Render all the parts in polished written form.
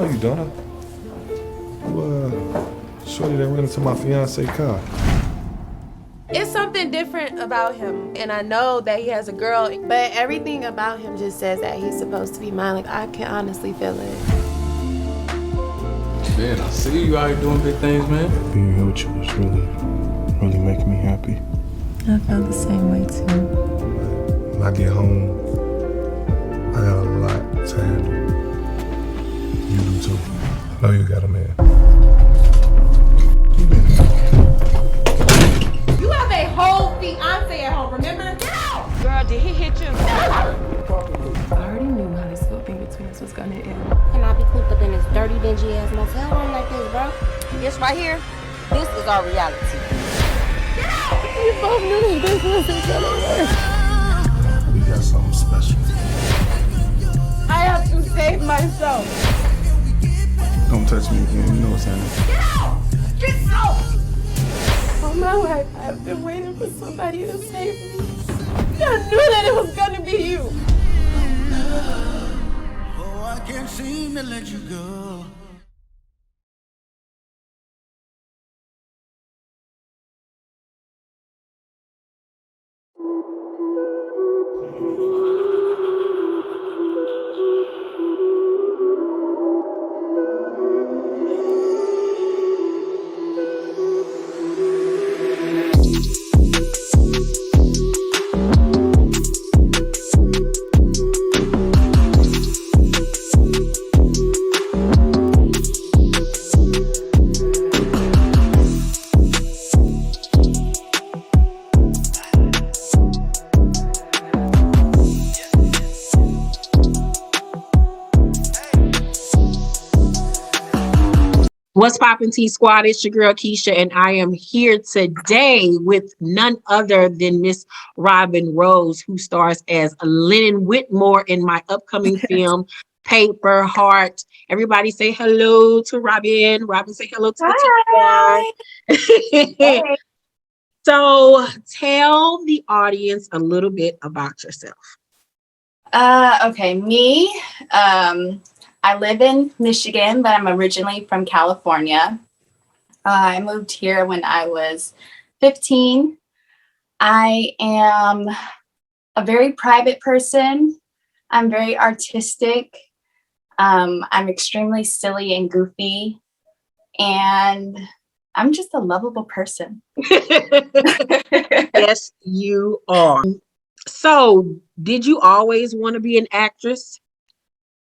No, you don't. Shorty that ran into my fiance car. It's something different about him, and I know that he has a girl, but everything about him just says that he's supposed to be mine. Like, I can honestly feel it. Man, I see you out here doing big things, man. Being here with you was really making me happy. I felt the same way too. When I get home, I got a lot to handle. You do too. I know you got a man. You have a whole fiance at home, remember? Girl, did he hit you? I already knew how this little thing between us was gonna end. Can I be cooped up in this dirty, dingy ass motel room like this, bro? This right here, this is our reality. You both knew that this wasn't gonna work. We got something special. I have to save myself. Don't touch me again. You know what's happening. Get out! All my life, I've been waiting for somebody to save me. I knew that it was gonna be you. Oh, I can't seem to let you go. What's poppin' T Squad? It's your girl Keisha, and I am here today with none other than Miss Robyn Rose, who stars as Lennon Whitmore in my upcoming film, Paper Heart. Everybody say hello to Robyn. Robyn, say hello to the T Squad. So tell the audience a little bit about yourself. Okay, me. I live in Michigan, but I'm originally from California. I moved here when I was 15. I am a very private person. I'm very artistic. I'm extremely silly and goofy. And I'm just a lovable person. Yes, you are. So, did you always want to be an actress?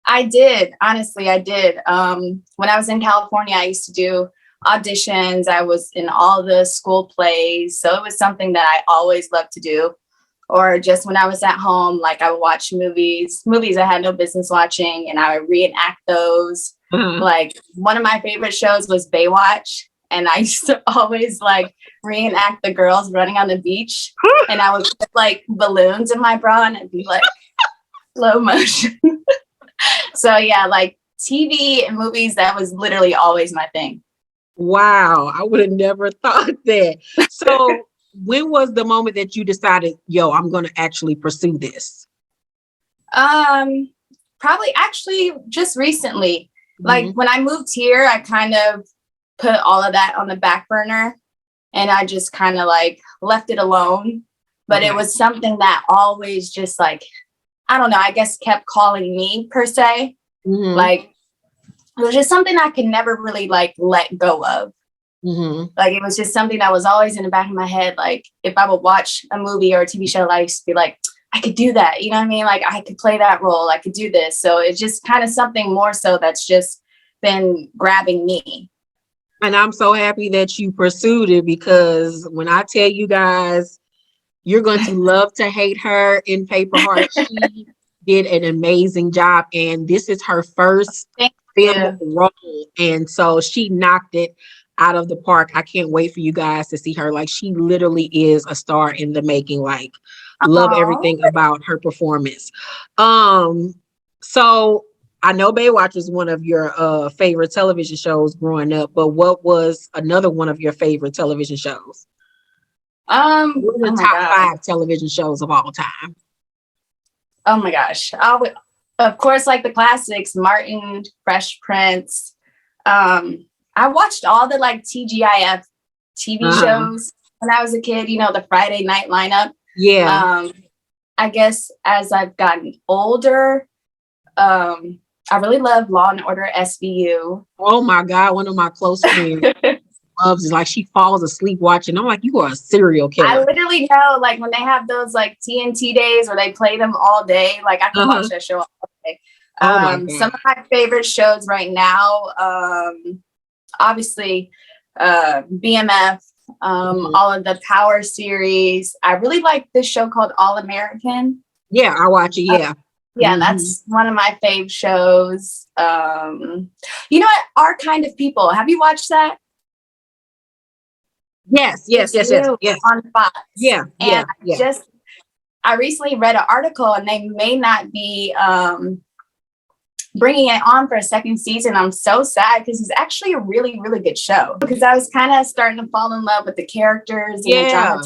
I did. Honestly, I did. When I was in California, I used to do auditions. I was in all the school plays. So it was something that I always loved to do. Or just when I was at home, like I would watch movies I had no business watching, and I would reenact those. Mhm. Like one of my favorite shows was Baywatch. And I used to always like reenact the girls running on the beach. And I would put like balloons in my bra and it'd be like slow motion. So yeah, like TV and movies, that was literally always my thing. Wow, I would have never thought that. So, when was the moment that you decided, yo, I'm going to actually pursue this? Probably actually just recently. Like when I moved here, I kind of put all of that on the back burner and I just kind of like left it alone. But it was something that always just like, I don't know, I guess kept calling me per se. Like it was just something I could never really like let go of. Like it was just something that was always in the back of my head. Like if I would watch a movie or a TV show, I used to be like, I could do that. You know what I mean? Like I could play that role. I could do this. So it's just kind of something more so that's just been grabbing me. And I'm so happy that you pursued it, because when I tell you guys, you're going to love to hate her in Paper Heart. She did an amazing job, and this is her first film role, and so she knocked it out of the park. I can't wait for you guys to see her. Like, she literally is a star in the making. Like, love everything about her performance. So I know Baywatch was one of your favorite television shows growing up, but what was another one of your favorite television shows? What are the top 5 television shows of all time? Oh my gosh. of course, like the classics, Martin, Fresh Prince. I watched all the like TGIF TV shows when I was a kid, you know, the Friday night lineup. Yeah. I guess as I've gotten older, I really love Law and Order SVU. Oh my God, one of my close friends loves is like she falls asleep watching. I'm like, you are a serial I killer. literally know, like, when they have those like TNT days where they play them all day, like I can watch that show all day. Oh my God. Some of my favorite shows right now, obviously, BMF, all of the Power series. I really like this show called All American. Yeah, I watch it. Yeah. Yeah, that's one of my fave shows. You know what? Our Kind of People. Have you watched that? Yes. On Fox. Yeah. And I recently read an article, and they may not be bringing it on for a second season. I'm so sad because it's actually a really, really good show. Because I was kind of starting to fall in love with the characters and the drama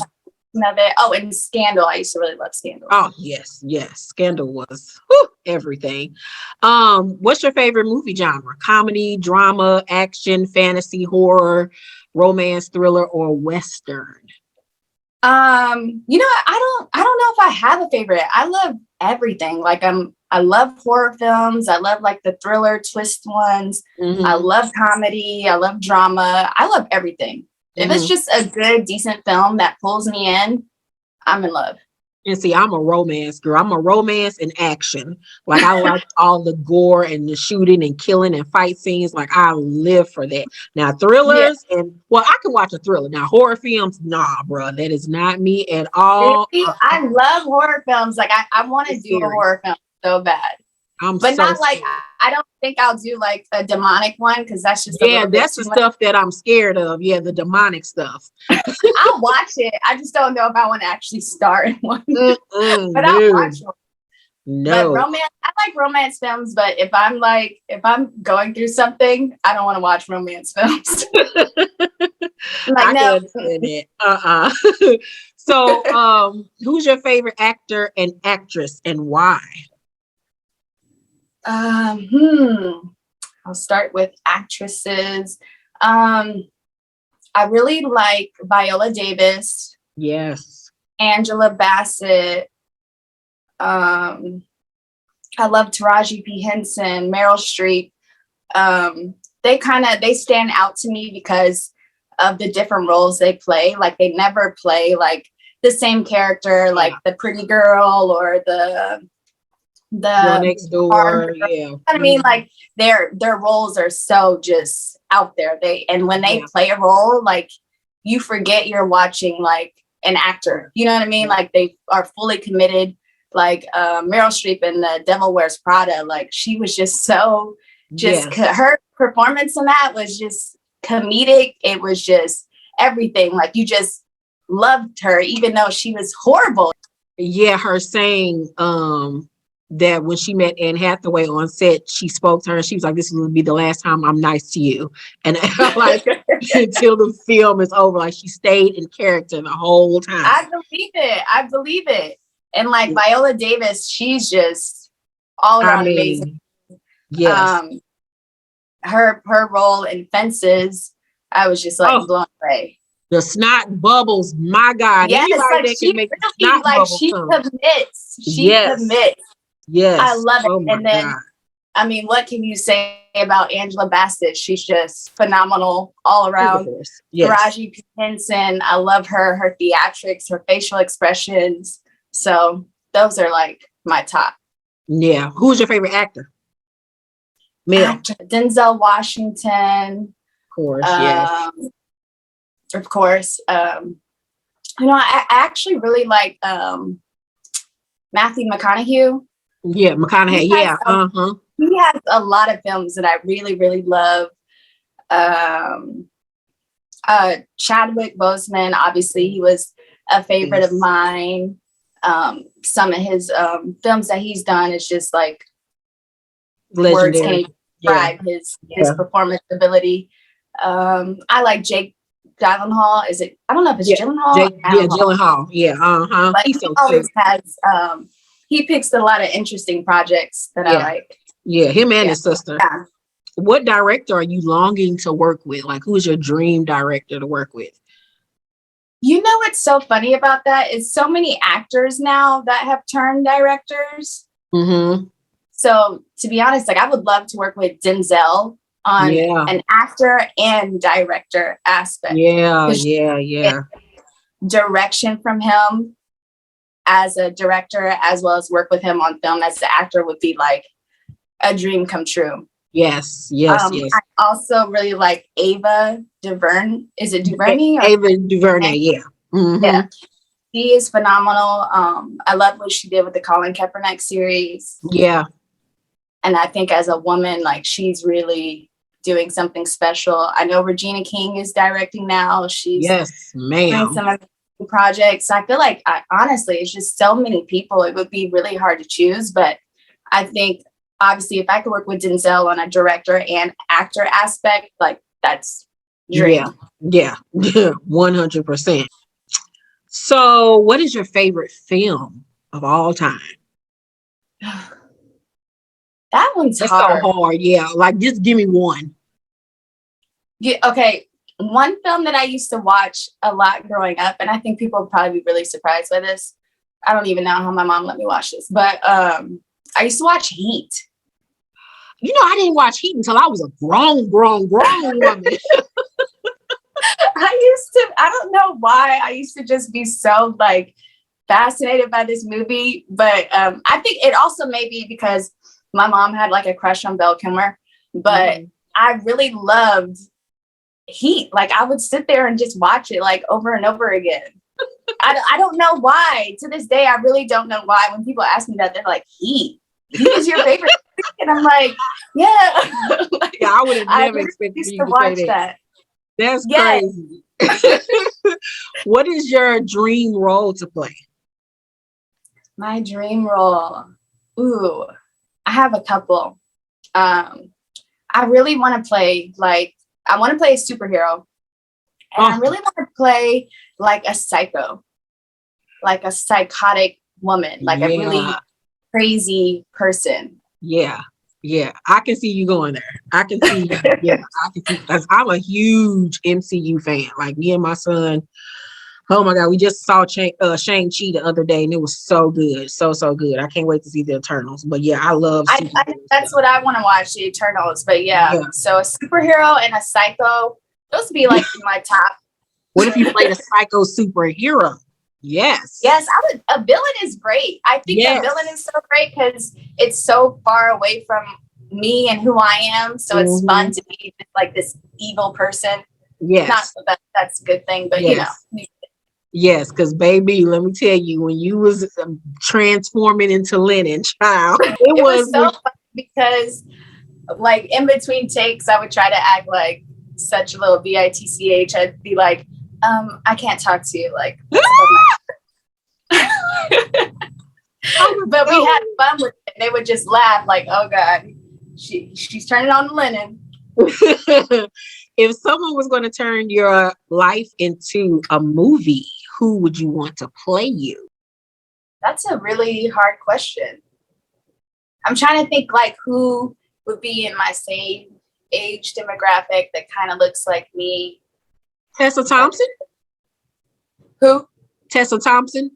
of it. Oh, and Scandal. I used to really love Scandal. Oh, yes. Scandal was everything. What's your favorite movie genre? Comedy, drama, action, fantasy, horror, romance, thriller, or Western? You know, I don't know if I have a favorite. I love everything. Like I love horror films. I love like the thriller twist ones. I love comedy. I love drama. I love everything. If it's just a good, decent film that pulls me in, I'm in love. And see, I'm a romance girl. I'm a romance and action. Like I like all the gore and the shooting and killing and fight scenes. Like I live for that. Now thrillers and I can watch a thriller. Now horror films, nah, bro, that is not me at all. Really? I love horror films. Like I want to do a horror film so bad. But not like, I don't think I'll do like a demonic one because that's just that's the stuff that I'm scared of. Yeah, the demonic stuff. I'll watch it. I just don't know if I want to actually star in one. But I'll watch one. No. But I like romance films, but if I'm going through something, I don't want to watch romance films. Like, no. So who's your favorite actor and actress and why? I'll start with actresses. I really like Viola Davis. Yes. Angela Bassett. I love Taraji P. Henson, Meryl Streep. They stand out to me because of the different roles they play. Like they never play like the same character, like the pretty girl or the Girl next door. Yeah. I mean, like their roles are so just out there. When they play a role, like you forget you're watching like an actor. You know what I mean? Like they are fully committed. Like Meryl Streep in The Devil Wears Prada. Like she was just so her performance in that was just comedic. It was just everything. Like you just loved her, even though she was horrible. Yeah, her saying that when she met Anne Hathaway on set, she spoke to her and she was like, this will be the last time I'm nice to you. And like until the film is over, like she stayed in character the whole time. I believe it. And like Viola Davis, she's just all around amazing. Yes. Her role in Fences, I was just like blown away. The snot bubbles, my God. Yes, like she commits. She commits. Yes. I love it. And then, God. I mean, what can you say about Angela Bassett? She's just phenomenal all around. Yes. Taraji P. Henson, I love her theatrics, her facial expressions. So those are like my top. Yeah. Who's your favorite actor? Male. Denzel Washington. Of course, yes. Of course. You know, I actually really like Matthew McConaughey. Yeah, McConaughey. Yeah. He has a lot of films that I really, really love. Chadwick Boseman, obviously, he was a favorite of mine. Some of his films that he's done is just like legendary. Words can't describe his performance ability. I like Jake Gyllenhaal. I don't know if it's Gyllenhaal. Gyllenhaal. Yeah. But he always has he picks a lot of interesting projects that I like. Yeah, him and his sister. Yeah. What director are you longing to work with? Like, who's your dream director to work with? You know what's so funny about that is so many actors now that have turned directors. Mm-hmm. So to be honest, like I would love to work with Denzel on an actor and director aspect. Yeah. Direction from him as a director, as well as work with him on film as an actor would be like a dream come true. Yes. I also really like Ava DuVernay. Is it DuVernay? Ava DuVernay, yeah. Mm-hmm. Yeah. She is phenomenal. I love what she did with the Colin Kaepernick series. Yeah. And I think as a woman, like she's really doing something special. I know Regina King is directing now. She's doing some of the projects. I feel like honestly, it's just so many people. It would be really hard to choose. But I think obviously if I could work with Denzel on a director and actor aspect, like that's dream. Yeah. 100%. So what is your favorite film of all time? That one's hard. So hard. Yeah. Like just give me one. Yeah, okay. One film that I used to watch a lot growing up, and I think people would probably be really surprised by this. I don't even know how my mom let me watch this, but I used to watch Heat. You know, I didn't watch Heat until I was a grown woman. I don't know why. I used to just be so like fascinated by this movie, but I think it also may be because my mom had like a crush on Val Kilmer, but I really loved Heat. Like I would sit there and just watch it like over and over again. I don't know why. To this day, I really don't know why. When people ask me that, they're like, Heat is your favorite? And I'm like, yeah. Like, yeah, I would have never expected you to watch say that. That's crazy. What is your dream role to play? My dream role. Ooh, I have a couple. I really want to play I want to play a superhero. And I really want to play like a psycho, like a psychotic woman, like a really crazy person. Yeah. I can see you going there. I can see, I can see, because I'm a huge MCU fan. Like me and my son, oh my God, we just saw Shang-Chi the other day and it was so good. So good. I can't wait to see the Eternals. But yeah, I love I think that's what I want to watch, the Eternals. But yeah, so a superhero and a psycho, those would be like my top. What if you played a psycho superhero? Yes, a villain is great. I think a villain is so great because it's so far away from me and who I am. So it's fun to be like this evil person. Yes. Not that that's a good thing, but you know. Yes, because baby, let me tell you, when you was transforming into Lennon, child, it was so fun because like in between takes, I would try to act like such a little bitch. I'd be like, I can't talk to you. Like, but we had fun with it. They would just laugh like, oh God, she's turning on Lennon. If someone was going to turn your life into a movie, who would you want to play you? That's a really hard question. I'm trying to think like who would be in my same age demographic that kind of looks like me. Tessa Thompson? Who? Tessa Thompson.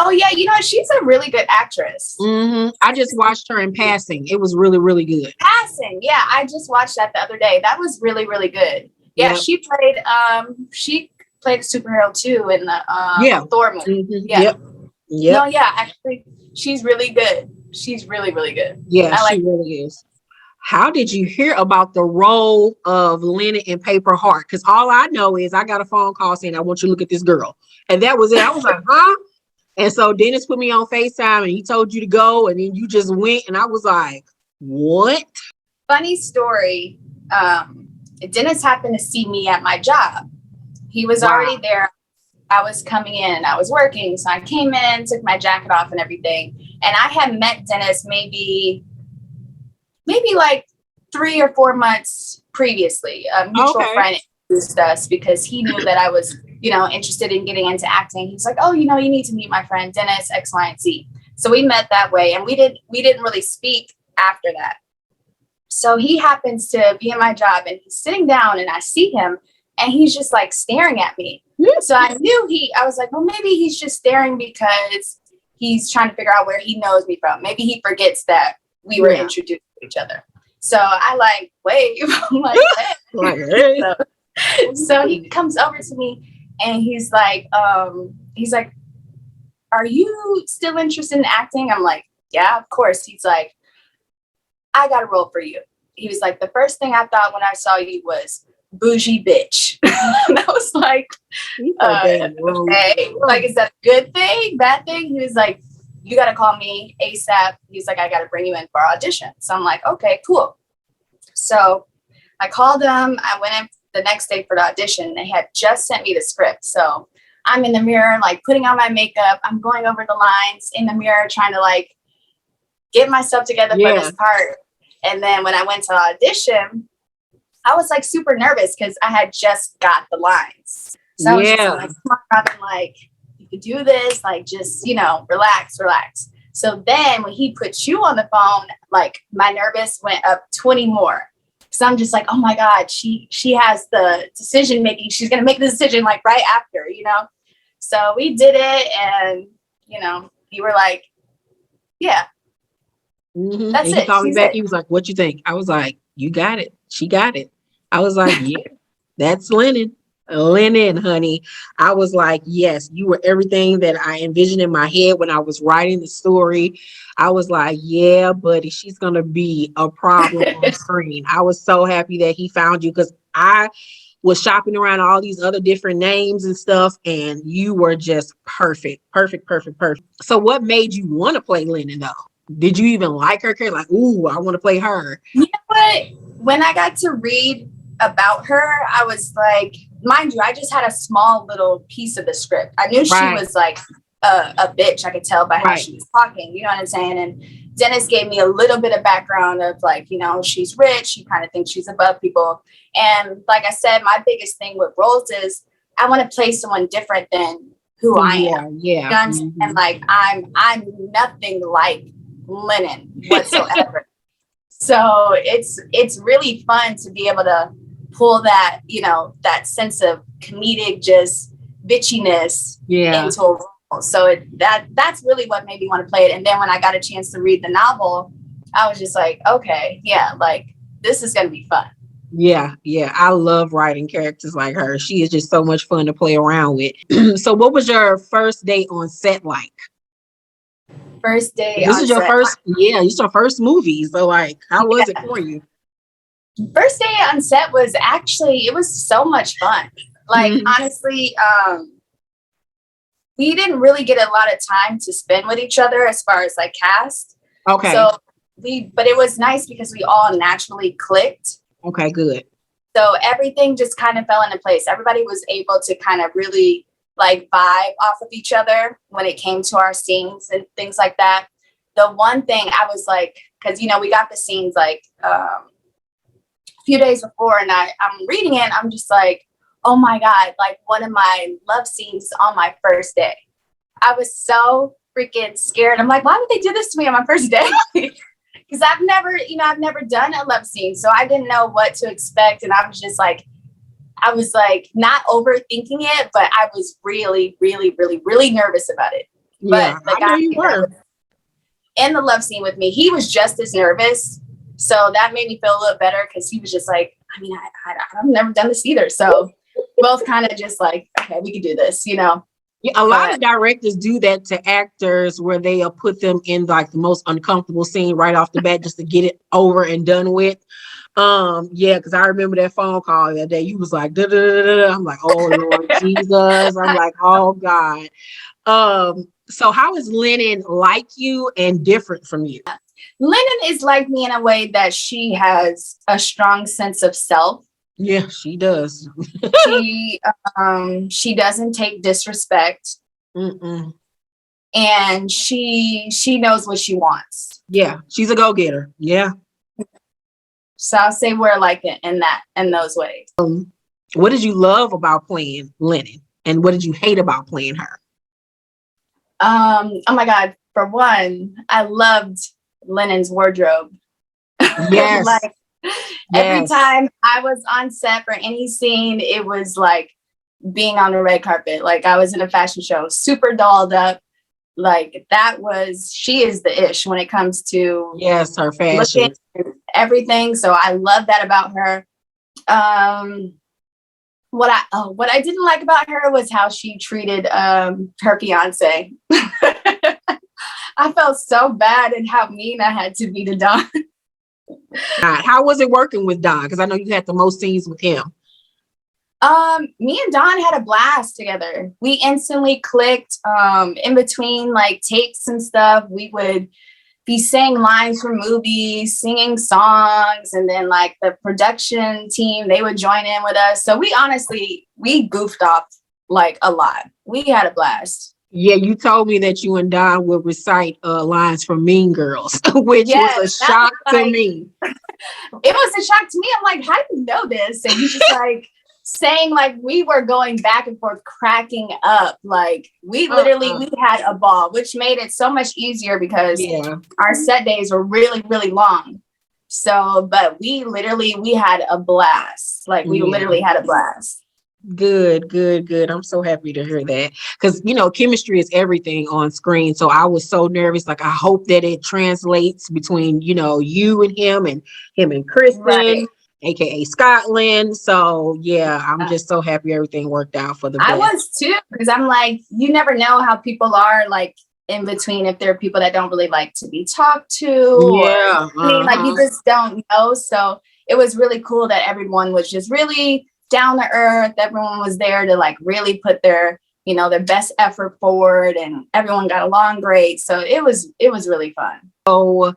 Oh yeah, you know, she's a really good actress. I just watched her in Passing. It was really, really good. Passing, yeah, I just watched that the other day. That was really, really good. Yeah, she played a superhero too in the Thor movie. Yep. No, yeah, actually, she's really good. She's really, really good. Yeah, she really is. How did you hear about the role of Lennon in Paper Heart? Because all I know is I got a phone call saying, I want you to look at this girl. And that was it. I was like, huh? And so Dennis put me on FaceTime and he told you to go and then you just went. And I was like, what? Funny story. Dennis happened to see me at my job. He was already there. I was coming in. I was working. So I came in, took my jacket off and everything. And I had met Dennis maybe like 3 or 4 months previously. A mutual friend introduced us because he knew that I was, interested in getting into acting. He's like, oh, you need to meet my friend Dennis, X, Y, and Z. So we met that way, and we didn't really speak after that. So he happens to be in my job, and he's sitting down, and I see him, and he's just like staring at me. So I was like, well, maybe he's just staring because he's trying to figure out where he knows me from. Maybe he forgets that we were introduced to each other. So I like wave. I'm like, hey. So he comes over to me, and he's like, are you still interested in acting? I'm like, yeah, of course. He's like, I got a role for you. He was like, the first thing I thought when I saw you was bougie bitch. And I was like, okay. Like, is that a good thing, bad thing? He was like, you got to call me ASAP. He's like, I got to bring you in for audition. So I'm like, okay, cool. So I called him. I went in the next day for the audition. They had just sent me the script. So I'm in the mirror, like putting on my makeup. I'm going over the lines in the mirror, trying to like get myself together for this part. And then when I went to audition, I was like super nervous because I had just got the lines. So I was just like, come on, Robyn, like, you could do this, like, just, relax. So then when he put you on the phone, like, my nervous went up 20 more. So I'm just like, oh my God, she has the decision making. She's going to make the decision like right after, So we did it, and, you were like, yeah. Mm-hmm. That's and it. He called me back. He was like, what you think? I was like, you got it. She got it. I was like, yeah, that's Lennon. Lennon, honey. I was like, yes, you were everything that I envisioned in my head when I was writing the story. I was like, yeah, buddy, she's going to be a problem on screen. I was so happy that he found you, because I was shopping around all these other different names and stuff, and you were just perfect. So what made you want to play Lennon, though? Did you even like her character? Like, ooh, I want to play her. You know what? When I got to read about her, I was like, mind you, I just had a small little piece of the script. I knew she was like a bitch. I could tell by how she was talking. You know what I'm saying? And Dennis gave me a little bit of background of like, she's rich. She kind of thinks she's above people. And like I said, my biggest thing with roles is I want to play someone different than who I am. Yeah. You know what I'm saying? And like, I'm nothing like Lennon whatsoever. So it's really fun to be able to pull that, that sense of comedic just bitchiness into a role. So that's really what made me want to play it. And then when I got a chance to read the novel, I was just like, okay, yeah, like this is gonna be fun. Yeah. I love writing characters like her. She is just so much fun to play around with. So what was your first day on set like? First day. This is your first, it's your first movie. So like, how was it for you? First day on set was it was so much fun. Like, honestly, we didn't really get a lot of time to spend with each other as far as like cast. Okay. So but it was nice because we all naturally clicked. Okay, good. So everything just kind of fell into place. Everybody was able to kind of really like vibe off of each other when it came to our scenes and things like that. The one thing I was like, because, we got the scenes like a few days before, and I'm reading it, I'm just like, oh my God, like one of my love scenes on my first day. I was so freaking scared. I'm like, why would they do this to me on my first day? Because I've never done a love scene. So I didn't know what to expect. And I was like not overthinking it, but I was really, really, really, really nervous about it. Yeah, but the guy you were in the love scene with me, he was just as nervous. So that made me feel a little better because he was just like, I've never done this either. So both kind of just like, okay, we can do this, Yeah, a lot of directors do that to actors where they'll put them in like the most uncomfortable scene right off the bat just to get it over and done with. Because I remember that phone call that day. You was like, da, da, da, da. I'm like, oh Lord Jesus. I'm like, oh God. So how is Lennon like you and different from you? Lennon is like me in a way that she has a strong sense of self. Yeah, she does. She doesn't take disrespect. Mm-mm. And she knows what she wants. Yeah, she's a go-getter. Yeah. So I'll say we're like it in those ways. What did you love about playing Lennon? And what did you hate about playing her? Oh my God. for one, I loved Lennon's wardrobe. Yes. Like every Yes. time I was on set for any scene, it was like being on the red carpet. Like I was in a fashion show, super dolled up. Like she is the ish when it comes to Yes, her fashion. looking and everything. So I love that about her. What I didn't like about her was how she treated her fiance. I felt so bad and how mean I had to be to Don. How was it working with Don? Because I know you had the most scenes with him. Me and Don had a blast together. We instantly clicked. In between like takes and stuff, we would be saying lines from movies, singing songs, and then like the production team, they would join in with us. So we goofed off like a lot. We had a blast. Yeah, you told me that you and Don would recite lines from Mean Girls, which Yes, was a shock to me. It was a shock to me. I'm like, how do you know this? And you just like saying like we were going back and forth, cracking up. Like we literally we had a ball, which made it so much easier because our set days were really, really long. So, but we had a blast. Like we literally had a blast. Good. I'm so happy to hear that because chemistry is everything on screen. So I was so nervous. Like I hope that it translates between you and him and Kristen, aka Scotland. So yeah, I'm just so happy everything worked out for the best. I was too, because I'm like, you never know how people are like in between, if there are people that don't really like to be talked to. I mean, like you just don't know. So it was really cool that everyone was just really down to earth. Everyone was there to like really put their their best effort forward, and everyone got along great. So it was really fun. So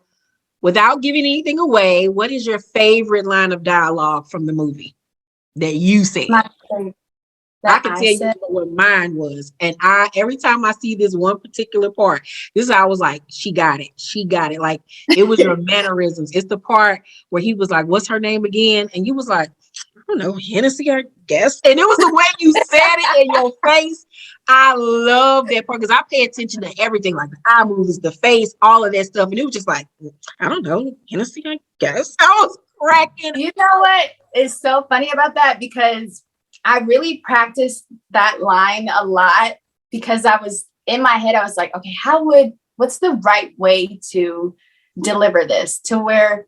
without giving anything away, what is your favorite line of dialogue from the movie that you said? I can tell you what mine was. And every time I see this one particular part, I was like, she got it. Like it was your mannerisms. It's the part where he was like, what's her name again? And you was like, I don't know, Hennessy, I guess. And it was the way you said it in your face. I love that part because I pay attention to everything, like the eye movements, the face, all of that stuff. And it was just like, I don't know, Hennessy, I guess. I was cracking. You know what is so funny about that? Because I really practiced that line a lot because I was in my head, I was like, okay, what's the right way to deliver this to where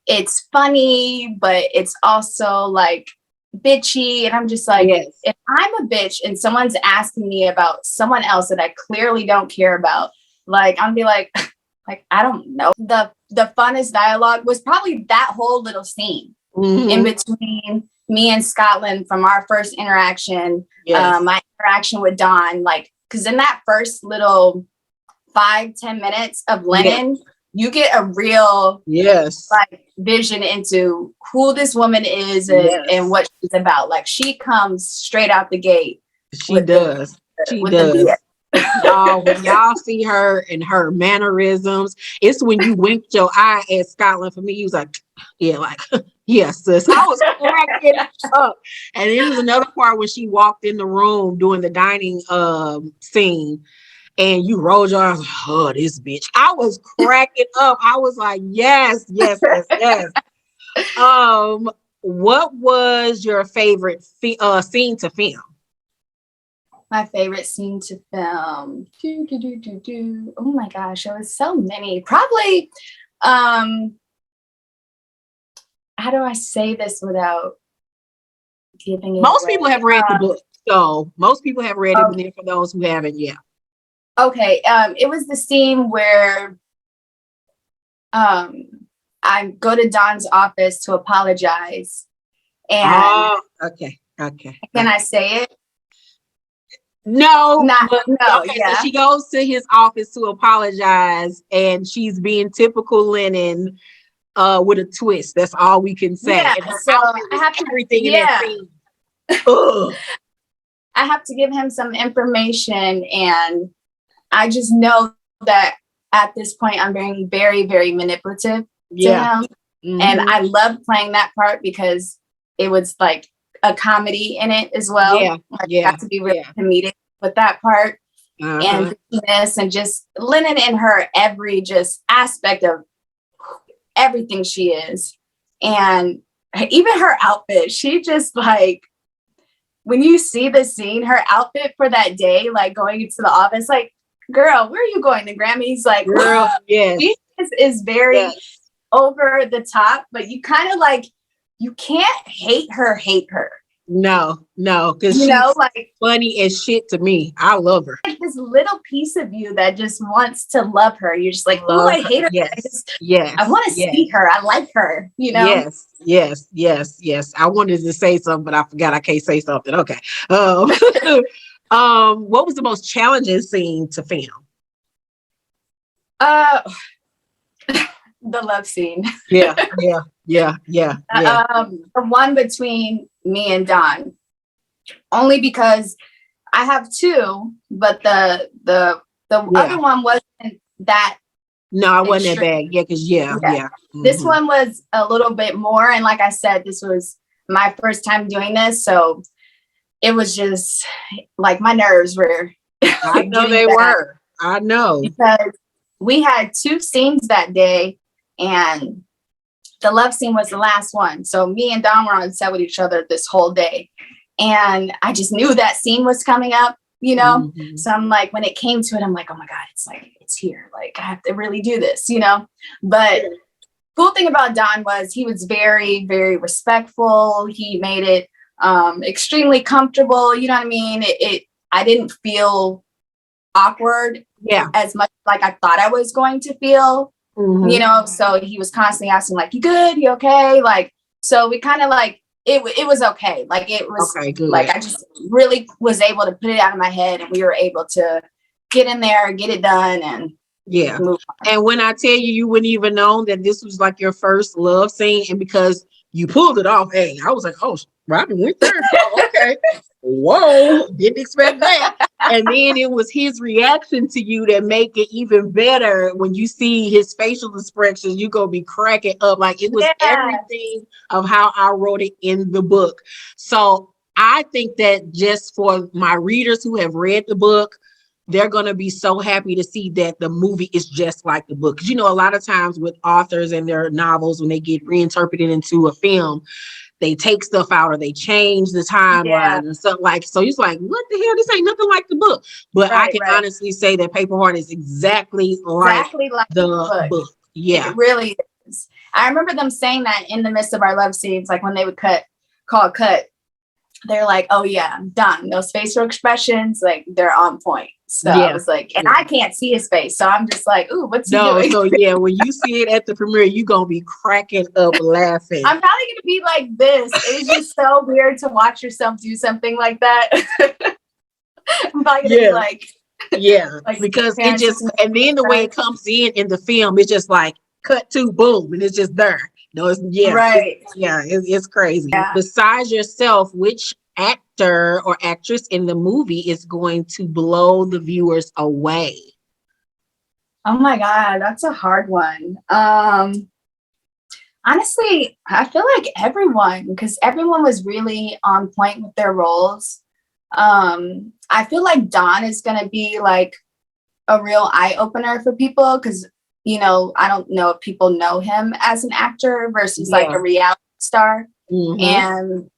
it's funny, but it's also like bitchy. And I'm just like, if I'm a bitch and someone's asking me about someone else that I clearly don't care about, like, I'm be like, I don't know. The funnest dialogue was probably that whole little scene in between me and Scotland from our first interaction, my interaction with Don, like, because in that first little 5-10 minutes of Lennon, you get a real like vision into who this woman is and what she's about. Like she comes straight out the gate. She does. When y'all see her and her mannerisms, it's when you winked your eye at Scotland. For me, he was like, yes, sis. I was cracking up. And then there's another part when she walked in the room doing the dining scene, and you rolled your eyes, oh, this bitch. I was cracking up. I was like, yes. What was your favorite scene to film? My favorite scene to film. Oh my gosh, there was so many. Probably, how do I say this without giving it Most away? people have read the book, so most people have read it, but then for those who haven't, Okay, it was the scene where I go to Don's office to apologize. And okay. Can I say it? No. So she goes to his office to apologize, and she's being typical Lennon with a twist. That's all we can say. Yeah, so I have to everything in that scene. I have to give him some information, and I just know that at this point I'm being very, very manipulative to him. And I loved playing that part because it was like a comedy in it as well. I have to be really comedic with that part. and this, and just Lennon in her every just aspect of everything she is. And even her outfit, she just like, when you see the scene, her outfit for that day, like going into the office, like, girl, where are you going? The Grammys? Like, girl, yes. she is very over the top, but you kind of like, you can't hate her. No, because You she's know, like funny as shit to me. I love her. like this little piece of you that just wants to love her. You're just like, oh, I hate her. Yes. I want to see her. I like her, you know? Yes. I wanted to say something, but I forgot I can't say something. Okay. What was the most challenging scene to film? The love scene. Yeah. The one between me and Don. Only because I have two, but the other one wasn't that. No, I wasn't that bad. Yeah, because This one was a little bit more, and like I said, this was my first time doing this, so it was just like my nerves were. I know they were. I know, because we had two scenes that day, and the love scene was the last one. So me and Don were on set with each other this whole day, and I just knew that scene was coming up, you know? So I'm like, when it came to it, I'm like, oh my God, it's here. Like, I have to really do this, you know? But cool thing about Don was he was very, very respectful. He made it extremely comfortable. You know what I mean? I didn't feel awkward as much like I thought I was going to feel, you know? So he was constantly asking like, you good? You okay? Like, so we kind of like, it was okay. Like it was like, I just really was able to put it out of my head, and we were able to get in there, get it done, and move on. And when I tell you, you wouldn't even know that this was like your first love scene, and because you pulled it off, hey, I was like, oh, Robyn went there. Oh, okay. Whoa, didn't expect that. And then it was his reaction to you that make it even better. When you see his facial expressions, you gonna be cracking up. Like it was everything of how I wrote it in the book. So I think that just for my readers who have read the book, they're going to be so happy to see that the movie is just like the book. Because, you know, a lot of times with authors and their novels, when they get reinterpreted into a film, they take stuff out or they change the timeline and stuff like. So he's like, what the hell? This ain't nothing like the book. But I can honestly say that Paper Heart is exactly like the book. Yeah. It really is. I remember them saying that in the midst of our love scenes, like when they would call cut, they're like, oh yeah, done. Those facial expressions, like they're on point. So I was like, and I can't see his face. So I'm just like, ooh, what's he doing? So yeah, when you see it at the premiere, you're going to be cracking up laughing. I'm probably going to be like this. It's just so weird to watch yourself do something like that. I'm probably going to be like. Like, because it just, and then the way it comes in the film, it's just like cut to boom, and it's just there. No, it's it's crazy. Yeah. Besides yourself, which actor or actress in the movie is going to blow the viewers away? Oh my God, that's a hard one. Honestly, I feel like everyone, because everyone was really on point with their roles. I feel like Don is going to be like a real eye opener for people, because you know, I don't know if people know him as an actor versus like a reality star. And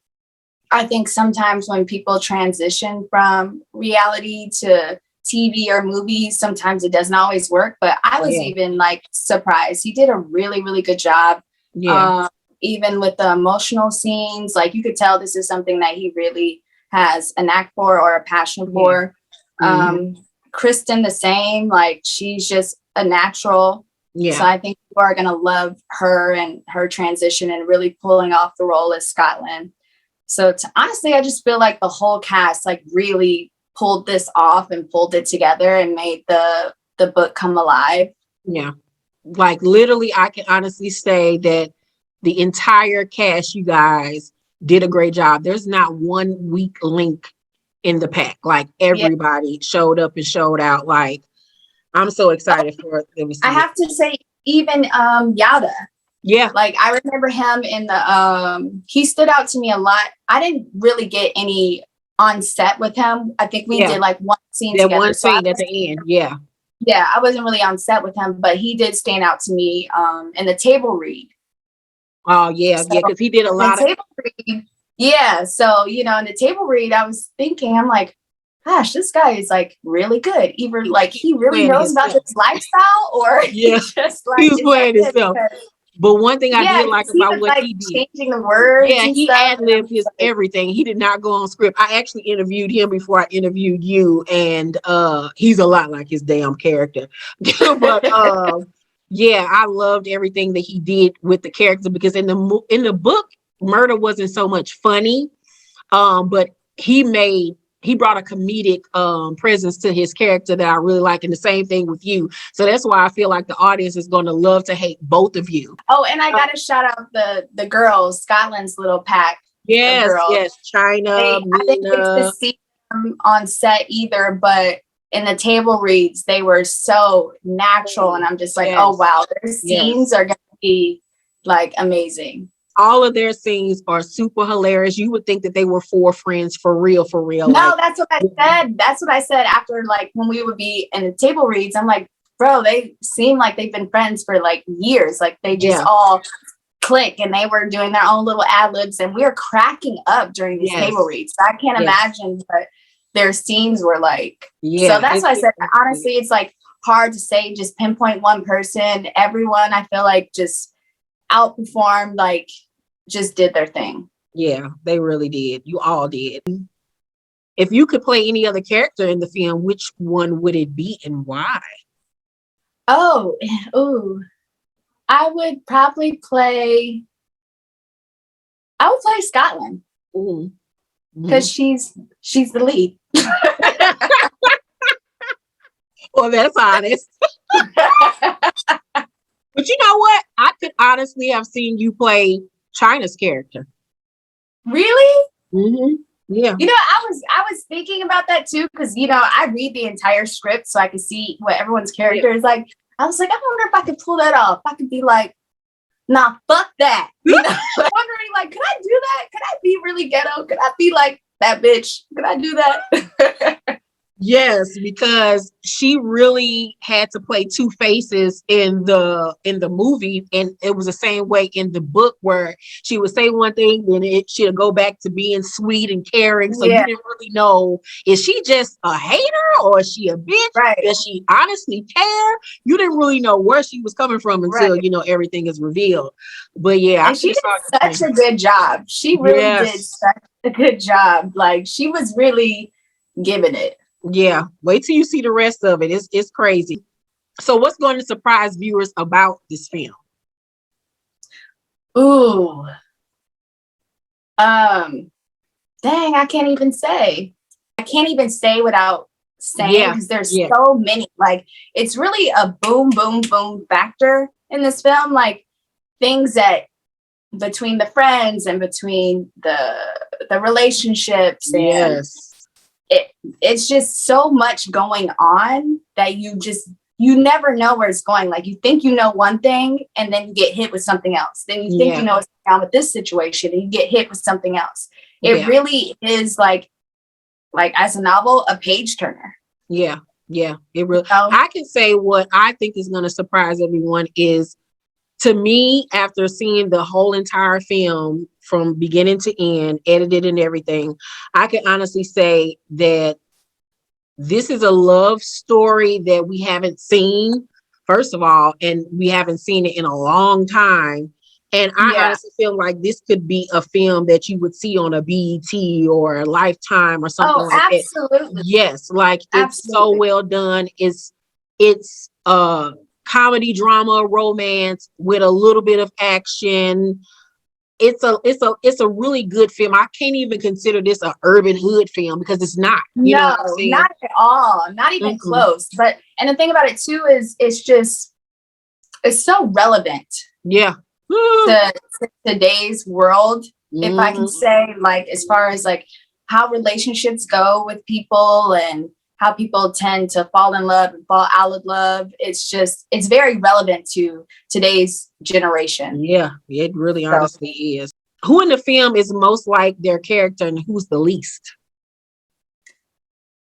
I think sometimes when people transition from reality to TV or movies, sometimes it doesn't always work. But I was even like surprised. He did a really, really good job. Even with the emotional scenes, like you could tell this is something that he really has a knack for or a passion for. Kristen, the same, like she's just a natural. So I think people are going to love her and her transition and really pulling off the role as Scotland. So honestly, I just feel like the whole cast like really pulled this off and pulled it together and made the book come alive. Yeah. Like literally, I can honestly say that the entire cast, you guys did a great job. There's not one weak link in the pack. Like everybody showed up and showed out. Like, I'm so excited for it. I have to say, even Yada. Yeah. Like I remember him in the he stood out to me a lot. I didn't really get any on set with him. I think we Yeah. did like one scene That together. one So I scene at the end. Yeah. yeah, I wasn't really on set with him, but he did stand out to me in the table read. Oh yeah, So, yeah, because he did a the lot of. table read, yeah. So, you know, in the table read, I was thinking, I'm like, gosh, this guy is like really good. Either like he really playing knows about himself. this lifestyle, or Yeah, he just like he was is playing that good? himself. Because, But one thing I yeah, did like because he about was what like he did, changing the words. yeah, and he stuff, ad and I'm libbed his just like, everything. He did not go on script. I actually interviewed him before I interviewed you, and he's a lot like his damn character. But yeah, I loved everything that he did with the character because in the book, murder wasn't so much funny, but he brought a comedic presence to his character that I really like, and the same thing with you. So that's why I feel like the audience is going to love to hate both of you. oh, and I gotta shout out the girls, Scotland's little pack of Yes, girls. yes, China, I didn't get to Mina. see them on set either, but in the table reads, they were so natural, and I'm just like, oh Yes. wow, their Yes. scenes are gonna be like amazing. All of their scenes are super hilarious. You would think that they were four friends for real, for real. No, Like, that's what I said. That's what I said after, like, when we would be in the table reads. I'm like, bro, they seem like they've been friends for like years. Like they just Yeah. all click, and they were doing their own little ad libs, and we were cracking up during these Yes. table reads. So I can't Yes. imagine what their scenes were like. yeah. So that's why I said, honestly, it's like hard to say, just pinpoint one person. Everyone, I feel like, just outperformed, like just did their thing. Yeah, they really did. You all did. If you could play any other character in the film, which one would it be and why? Oh, ooh. I would play Scotland Mhm. because she's the lead. Well, that's honest. But you know what? I could honestly have seen you play China's character. Really? Mm-hmm. Yeah. You know, I was thinking about that too, because you know, I read the entire script so I can see what everyone's character is like. I was like, I wonder if I could pull that off. I could be like, nah, fuck that. You know, wondering like, could I do that? Could I be really ghetto? Could I be like that bitch? Could I do that? Yes, because she really had to play two faces in the movie, and it was the same way in the book where she would say one thing, then she'll go back to being sweet and caring. So Yeah. you didn't really know, is she just a hater or is she a bitch? Right. Does she honestly care? You didn't really know where she was coming from until Right. you know everything is revealed. But yeah, And she did such a good job. She really Yes. did such a good job. Like she was really giving it. Yeah, wait till you see the rest of it. It's crazy. So what's going to surprise viewers about this film? Ooh. Dang, I can't even say. I can't even say without saying, because there's so many. Like, it's really a boom, boom, boom factor in this film. Like, things that between the friends and between the relationships, and Yes. it's just so much going on that you never know where it's going. Like, you think you know one thing, and then you get hit with something else. Then you think you know what's going on with this situation, and you get hit with something else. It really is like as a novel, a page turner. Yeah. It really. I can say what I think is going to surprise everyone is, to me, after seeing the whole entire film from beginning to end, edited and everything, I can honestly say that this is a love story that we haven't seen, first of all, and we haven't seen it in a long time. And I honestly feel like this could be a film that you would see on a BET or a Lifetime or something like that. Absolutely. Yes, like it's so well done. It's comedy, drama, romance with a little bit of action. It's a really good film. I can't even consider this an urban hood film because it's not. You know what I'm saying? Not at all. Not even close. But and the thing about it too is it's so relevant. Yeah. To today's world, if I can say, like, as far as like how relationships go with people and how people tend to fall in love and fall out of love. It's very relevant to today's generation. Yeah, it really honestly is. Who in the film is most like their character and who's the least?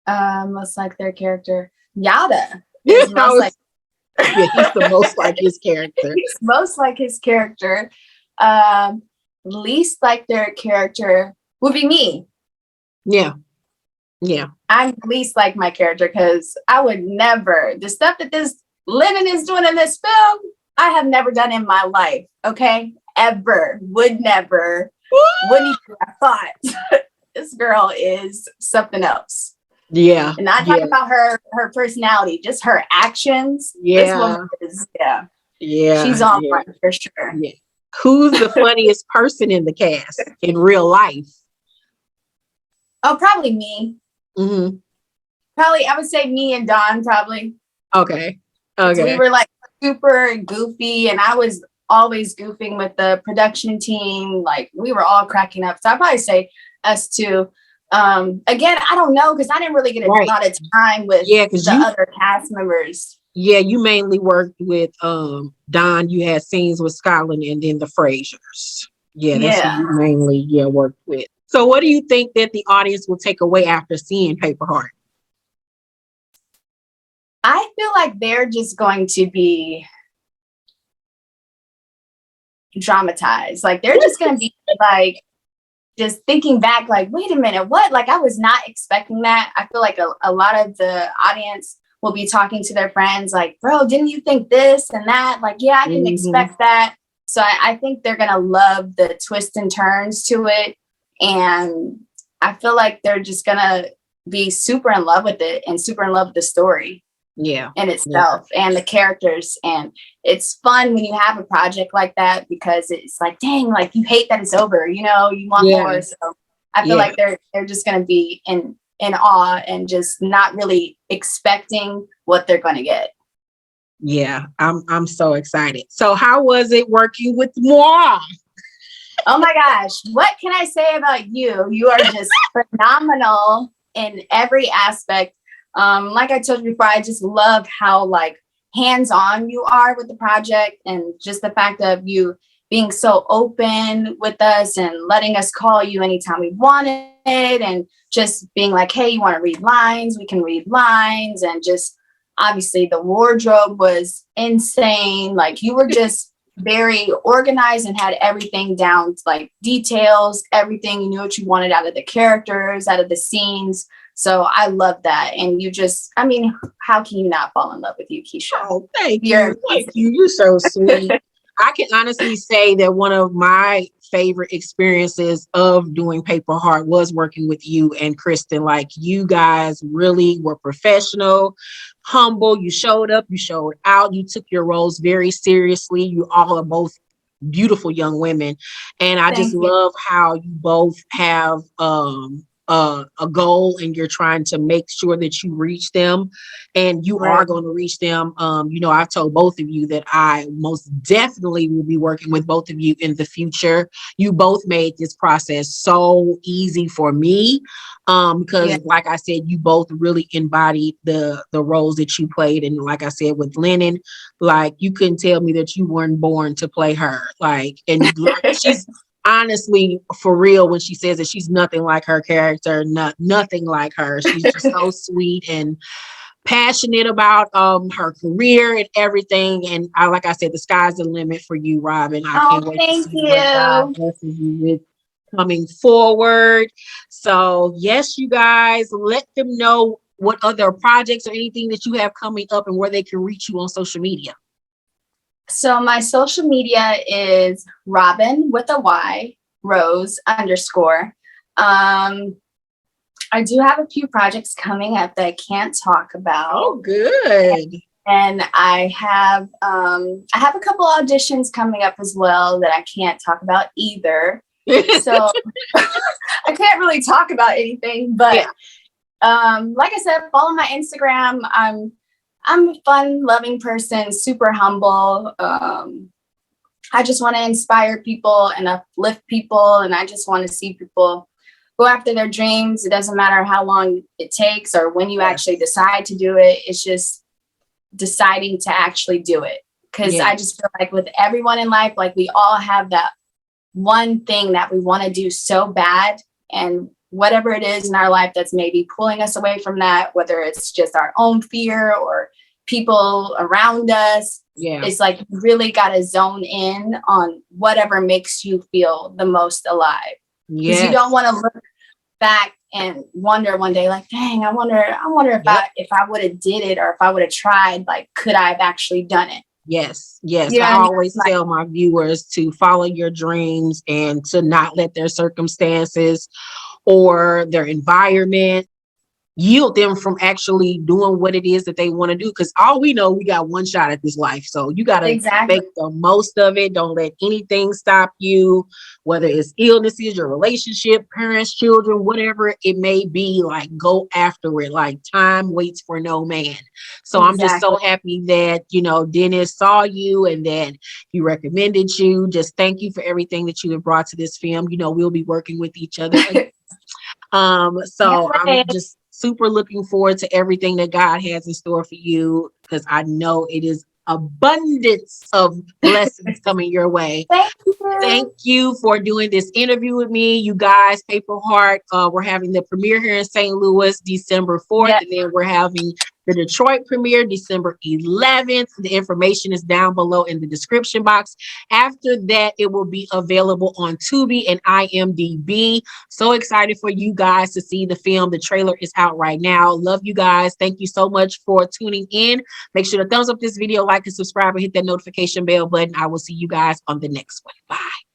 Most like their character. Yada Yeah, is most like yeah, he's the most like his character. he's most like his character. Least like their character would be me. Yeah. Yeah. I'm least like my character because I would never, the stuff that this Lennon is doing in this film, I have never done in my life. Okay. Ever. Would never. Wouldn't even have thought. This girl is something else. Yeah. And not talking about her personality, just her actions. Yeah. This woman is, Yeah. She's on point for sure. Yeah. Who's the funniest person in the cast in real life? Oh, probably me. Mm-hmm. Probably, I would say me and Don, probably. Okay. We were like super goofy, and I was always goofing with the production team. Like, we were all cracking up. So I'd probably say us two. Again, I don't know, because I didn't really get a lot of time with the other cast members. Yeah, you mainly worked with Don. You had scenes with Scotland and then the Frasers. Yeah, that's who you mainly worked with. So what do you think that the audience will take away after seeing Paper Heart? I feel like they're just going to be dramatized. Like, they're just going to be like, just thinking back, like, wait a minute, what? Like, I was not expecting that. I feel like a lot of the audience will be talking to their friends like, bro, didn't you think this and that? Like, yeah, I didn't expect that. So I think they're going to love the twists and turns to it. And I feel like they're just going to be super in love with it and super in love with the story. Yeah. In itself and the characters. And it's fun when you have a project like that, because it's like, dang, like, you hate that it's over, you want more. So I feel like they're just going to be in awe and just not really expecting what they're going to get. Yeah, I'm so excited. So how was it working with moi? Oh my gosh, what can I say about you? You are just phenomenal in every aspect. Like I told you before, I just love how like hands-on you are with the project, and just the fact of you being so open with us and letting us call you anytime we wanted, and just being like, hey, you want to read lines? We can read lines. And just obviously the wardrobe was insane. Like, you were just very organized and had everything down to like details, everything. You knew what you wanted out of the characters, out of the scenes. So I love that. And you just, I mean, how can you not fall in love with you, Keisha? Oh, thank you. Thank you. You're so sweet. I can honestly say that one of my favorite experiences of doing Paper Heart was working with you and Kristen. Like, you guys really were professional, humble. You showed up, you showed out, you took your roles very seriously. You all are both beautiful young women. And I just love how you both have a goal, and you're trying to make sure that you reach them, and you are going to reach them. I've told both of you that I most definitely will be working with both of you in the future. You both made this process so easy for me, because like I said, you both really embodied the roles that you played. And like I said, with Lennon, like, you couldn't tell me that you weren't born to play her. Like, and she's honestly, for real, when she says that she's nothing like her character, nothing like her. She's just so sweet and passionate about her career and everything. And like I said, the sky's the limit for you, Robyn. I can't wait to see what God blesses you with coming forward. So yes, you guys, let them know what other projects or anything that you have coming up and where they can reach you on social media. So my social media is Robyn with a Y, Rose _. I do have a few projects coming up that I can't talk about. Oh, good. And I have a couple auditions coming up as well that I can't talk about either. So I can't really talk about anything, but like I said, follow my Instagram. I'm a fun, loving person, super humble. I just want to inspire people and uplift people. And I just want to see people go after their dreams. It doesn't matter how long it takes or when you actually decide to do it. It's just deciding to actually do it. Because I just feel like with everyone in life, like, we all have that one thing that we want to do so bad. And whatever it is in our life that's maybe pulling us away from that, whether it's just our own fear or people around us. Yeah. It's like you really got to zone in on whatever makes you feel the most alive. Because you don't want to look back and wonder one day, like, dang, I wonder if I would have did it, or if I would have tried, like, could I have actually done it? Yes. Yes. You know I what I mean? always tell my viewers to follow your dreams and to not let their circumstances or their environment yield them from actually doing what it is that they want to do. Because all we know, we got one shot at this life. So you got to make the most of it. Don't let anything stop you, whether it's illnesses, your relationship, parents, children, whatever it may be. Like, go after it. Like, time waits for no man. So I'm just so happy that, you know, Dennis saw you and that he recommended you. Just thank you for everything that you have brought to this film. You know, we'll be working with each other. So I'm just super looking forward to everything that God has in store for you, because I know it is abundance of blessings coming your way. Thank you for doing this interview with me, you guys. Paper Heart, we're having the premiere here in St. Louis December 4th, and then we're having the Detroit premiere December 11th. The information is down below in the description box. After that, it will be available on Tubi and IMDb. So excited for you guys to see the film. The trailer is out right now. Love you guys. Thank you so much for tuning in. Make sure to thumbs up this video, like and subscribe, and hit that notification bell button. I will see you guys on the next one. Bye.